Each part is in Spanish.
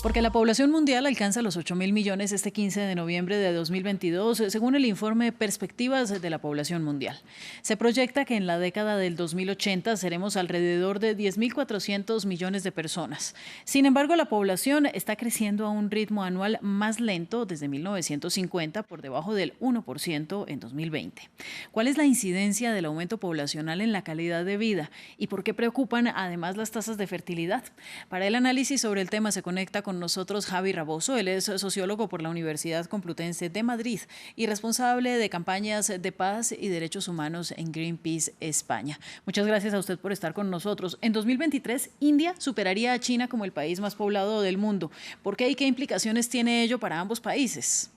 Porque la población mundial alcanza los 8.000 millones este 15 de noviembre de 2022, según el informe Perspectivas de la Población Mundial. Se proyecta que en la década del 2080 seremos alrededor de 10.400 millones de personas. Sin embargo, la población está creciendo a un ritmo anual más lento desde 1950, por debajo del 1% en 2020. ¿Cuál es la incidencia del aumento poblacional en la calidad de vida y por qué preocupan además las tasas de fertilidad? Para el análisis sobre el tema se conecta con nosotros Javi Raboso. Él es sociólogo por la Universidad Complutense de Madrid y responsable de campañas de paz y derechos humanos en Greenpeace España. Muchas gracias a usted por estar con nosotros. En 2023, India superaría a China como el país más poblado del mundo. ¿Por qué y qué implicaciones tiene ello para ambos países?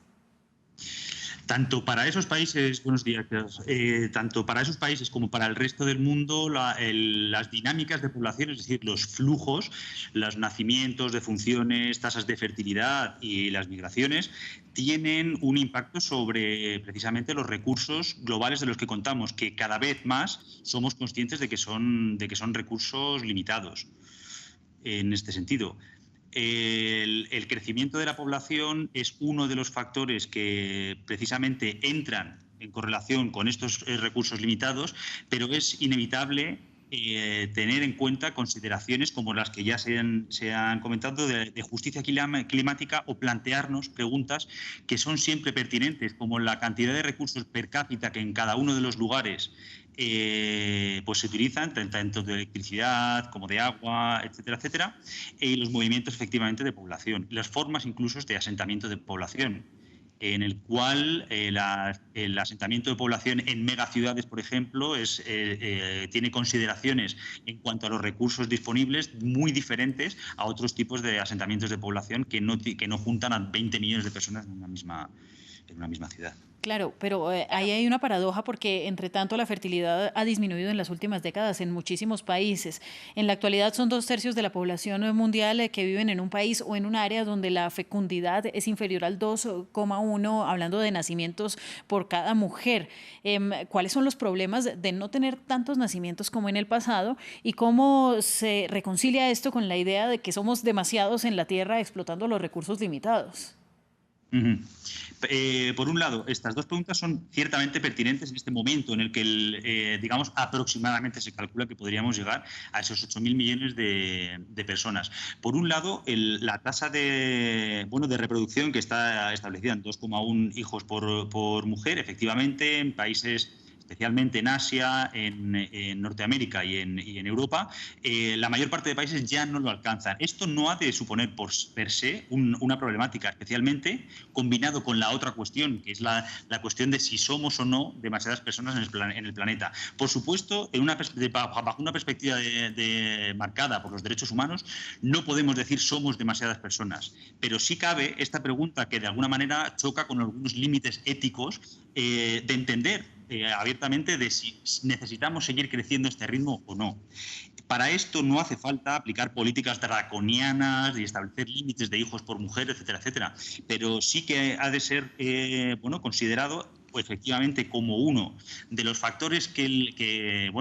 Tanto para esos países, buenos días, tanto para esos países como para el resto del mundo, las dinámicas de población, es decir, los flujos, los nacimientos, defunciones, tasas de fertilidad y las migraciones, tienen un impacto sobre precisamente los recursos globales de los que contamos, que cada vez más somos conscientes de que son recursos limitados en este sentido. El crecimiento de la población es uno de los factores que precisamente entran en correlación con estos recursos limitados, pero es inevitable tener en cuenta consideraciones como las que ya se han comentado de justicia climática, o plantearnos preguntas que son siempre pertinentes, como la cantidad de recursos per cápita que en cada uno de los lugares pues se utilizan, tanto de electricidad como de agua, etcétera, etcétera, y los movimientos efectivamente de población, las formas incluso de asentamiento de población, en el cual el asentamiento de población en megaciudades, por ejemplo, tiene consideraciones en cuanto a los recursos disponibles muy diferentes a otros tipos de asentamientos de población que no juntan a 20 millones de personas en una misma ciudad. Claro, pero ahí hay una paradoja porque, entre tanto, la fertilidad ha disminuido en las últimas décadas en muchísimos países. En la actualidad son 2/3 de la población mundial que viven en un país o en un área donde la fecundidad es inferior al 2,1, hablando de nacimientos por cada mujer. ¿Cuáles son los problemas de no tener tantos nacimientos como en el pasado y cómo se reconcilia esto con la idea de que somos demasiados en la Tierra explotando los recursos limitados? Por un lado, estas dos preguntas son ciertamente pertinentes en este momento en el que, digamos, aproximadamente se calcula que podríamos llegar a esos 8.000 millones de personas. Por un lado, la tasa de reproducción, que está establecida en 2,1 hijos por mujer, efectivamente, en países, especialmente en Asia, en Norteamérica y en Europa, la mayor parte de países ya no lo alcanzan. Esto no ha de suponer per se una problemática, especialmente combinado con la otra cuestión, que es la cuestión de si somos o no demasiadas personas en el planeta. Por supuesto, bajo una perspectiva marcada por los derechos humanos, no podemos decir somos demasiadas personas, pero sí cabe esta pregunta que de alguna manera choca con algunos límites éticos de entender abiertamente de si necesitamos seguir creciendo a este ritmo o no. Para esto no hace falta aplicar políticas draconianas y establecer límites de hijos por mujer, etcétera, etcétera. Pero sí que ha de ser considerado efectivamente como uno de los factores que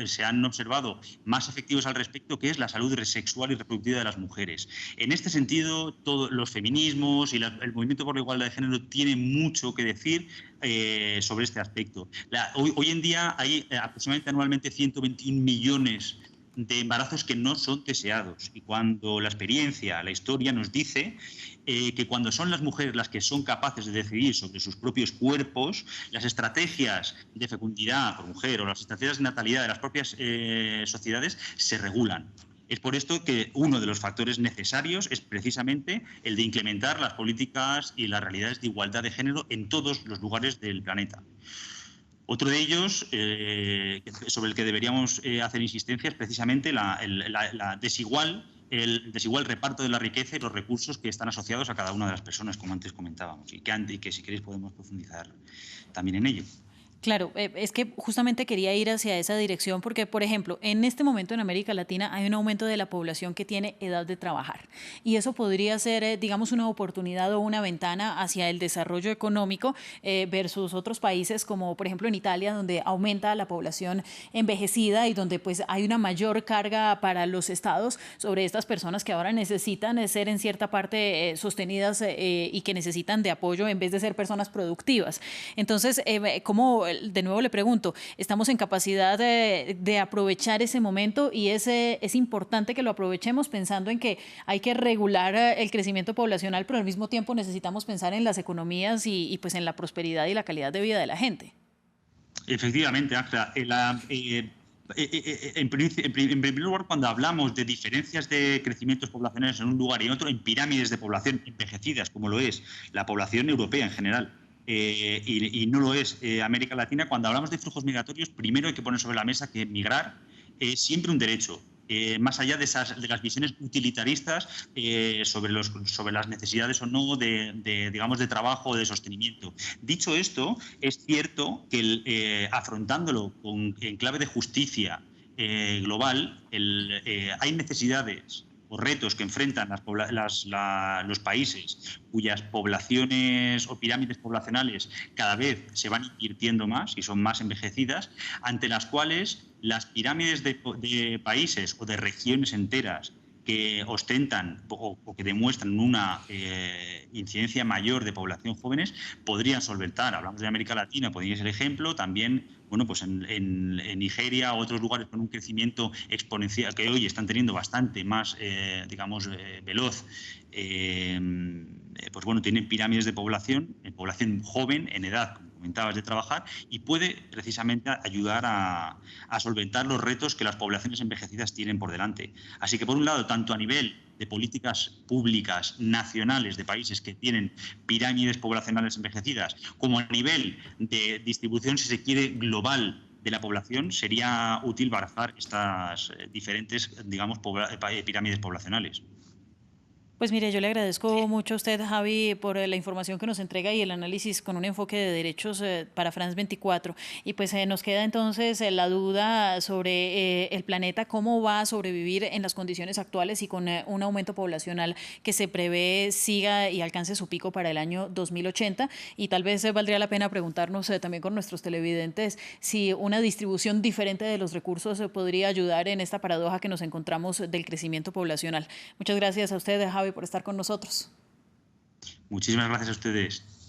se han observado más efectivos al respecto, que es la salud sexual y reproductiva de las mujeres. En este sentido, todos los feminismos y el movimiento por la igualdad de género tienen mucho que decir sobre este aspecto. Hoy en día hay aproximadamente anualmente 121 millones de embarazos que no son deseados, y cuando la experiencia, la historia nos dice que cuando son las mujeres las que son capaces de decidir sobre sus propios cuerpos, las estrategias de fecundidad por mujer o las estrategias de natalidad de las propias sociedades se regulan. Es por esto que uno de los factores necesarios es precisamente el de implementar las políticas y las realidades de igualdad de género en todos los lugares del planeta. Otro de ellos, sobre el que deberíamos hacer insistencia, es precisamente el desigual reparto de la riqueza y los recursos que están asociados a cada una de las personas, como antes comentábamos, y que si queréis podemos profundizar también en ello. Claro, es que justamente quería ir hacia esa dirección porque, por ejemplo, en este momento en América Latina hay un aumento de la población que tiene edad de trabajar y eso podría ser, digamos, una oportunidad o una ventana hacia el desarrollo económico versus otros países como, por ejemplo, en Italia, donde aumenta la población envejecida y donde pues hay una mayor carga para los estados sobre estas personas que ahora necesitan ser en cierta parte sostenidas y que necesitan de apoyo en vez de ser personas productivas. Entonces, ¿cómo de nuevo le pregunto, estamos en capacidad de aprovechar ese momento y es importante que lo aprovechemos pensando en que hay que regular el crecimiento poblacional, pero al mismo tiempo necesitamos pensar en las economías pues en la prosperidad y la calidad de vida de la gente? Efectivamente, Ángela. En primer lugar, cuando hablamos de diferencias de crecimientos poblacionales en un lugar y en otro, en pirámides de población envejecidas, como lo es la población europea en general, y no lo es América Latina, cuando hablamos de flujos migratorios, primero hay que poner sobre la mesa que migrar es siempre un derecho. Más allá de las visiones utilitaristas sobre las necesidades o no digamos, de trabajo o de sostenimiento. Dicho esto, es cierto que afrontándolo en clave de justicia global, hay necesidades o retos que enfrentan los países cuyas poblaciones o pirámides poblacionales cada vez se van invirtiendo más y son más envejecidas, ante las cuales las pirámides de países o de regiones enteras que ostentan o que demuestran una incidencia mayor de población jóvenes podrían solventar. Hablamos de América Latina, podría ser el ejemplo, también bueno, pues en Nigeria o otros lugares con un crecimiento exponencial que hoy están teniendo bastante más, digamos, veloz. Pues bueno, tienen pirámides de población joven, en edad, como comentabas, de trabajar, y puede precisamente ayudar a solventar los retos que las poblaciones envejecidas tienen por delante. Así que, por un lado, tanto a nivel de políticas públicas nacionales de países que tienen pirámides poblacionales envejecidas, como a nivel de distribución, si se quiere, global de la población, sería útil barajar estas diferentes, digamos, pirámides poblacionales. Pues mire, yo le agradezco mucho a usted, Javi, por la información que nos entrega y el análisis con un enfoque de derechos para France 24. Y pues nos queda entonces la duda sobre el planeta, cómo va a sobrevivir en las condiciones actuales y con un aumento poblacional que se prevé siga y alcance su pico para el año 2080. Y tal vez valdría la pena preguntarnos también con nuestros televidentes si una distribución diferente de los recursos podría ayudar en esta paradoja que nos encontramos del crecimiento poblacional. Muchas gracias a usted, Javi, por estar con nosotros. Muchísimas gracias a ustedes.